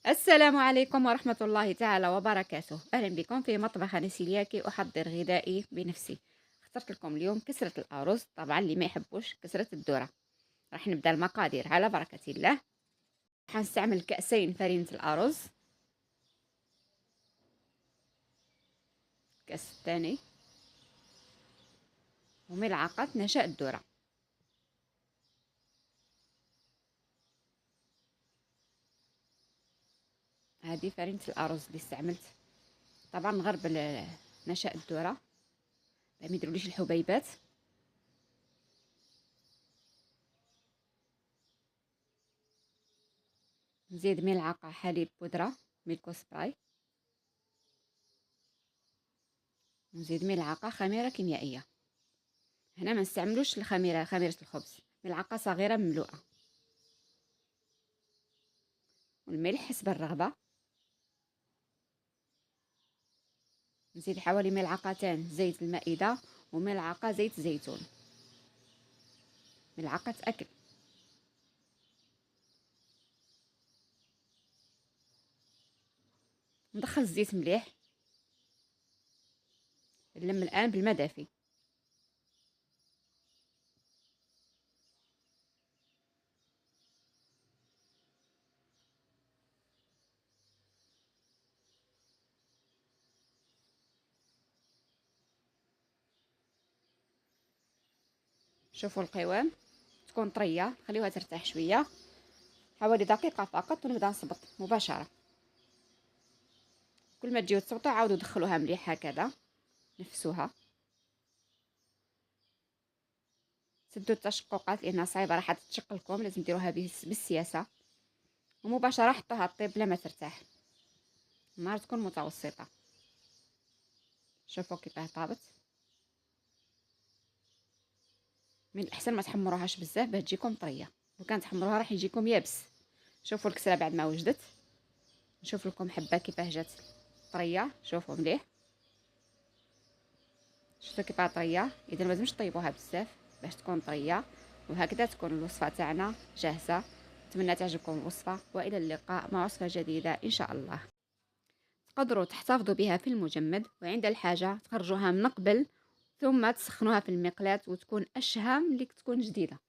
السلام عليكم ورحمة الله تعالى وبركاته. أهلا بكم في مطبخ نسيلياكي. أحضر غذائي بنفسي. اخترت لكم اليوم كسرة الأرز، طبعا اللي ما يحبوش كسرة الذرة. راح نبدأ المقادير على بركة الله. حنستعمل كأسين فرينة الأرز، كأس الثاني، وملعقة نشاء الذرة. هذه فرينة الأرز اللي استعملت. طبعا نغرب نشاء الذرة ما يديروليش الحبيبات. نزيد ملعقة حليب بودرة ميلكو سبراي، ونزيد ملعقة خميرة كيميائية. هنا ما نستعملوش خميرة الخبز، ملعقة صغيرة مملوءة. والملح حسب الرغبة. نزيد حوالي ملعقتان زيت المائدة وملعقة زيت زيتون، ملعقة أكل. ندخل الزيت مليح، نلم الآن بالماء دافي. شوفوا القوام، تكون طرية، خليوها ترتاح شوية حوالي دقيقة فقط ونبدا نصبط مباشرة. كل ما تجيو تصبطوا عاودوا دخلوها مليح هكذا، نفسوها. سدوا التشققات لانها صعيبة راح تتشق لكم، لازم ديروها بالسياسة. ومباشرة حطوها طيب بلا ما ترتاح، النار تكون متوسطة. شوفوا كيفاه طابت. من الاحسن ما تحمروهاش بزاف باش تجيكم طريه، لو كانت تحمروها راح يجيكم يابس. شوفوا الكسره بعد ما وجدت. نشوف لكم حبه كيفاه جات طريه، شوفوا مليح. شفتوا كيفاه طريه؟ اذا ما لازمش طيبوها بزاف باش تكون طريه. وهكذا تكون الوصفه تاعنا جاهزه. اتمنى تعجبكم الوصفه، والى اللقاء مع وصفه جديده ان شاء الله. تقدروا تحتفظوا بها في المجمد، وعند الحاجه تخرجوها من قبل ثم تسخنوها في المقلاة وتكون اشهى ملي تكون جديده.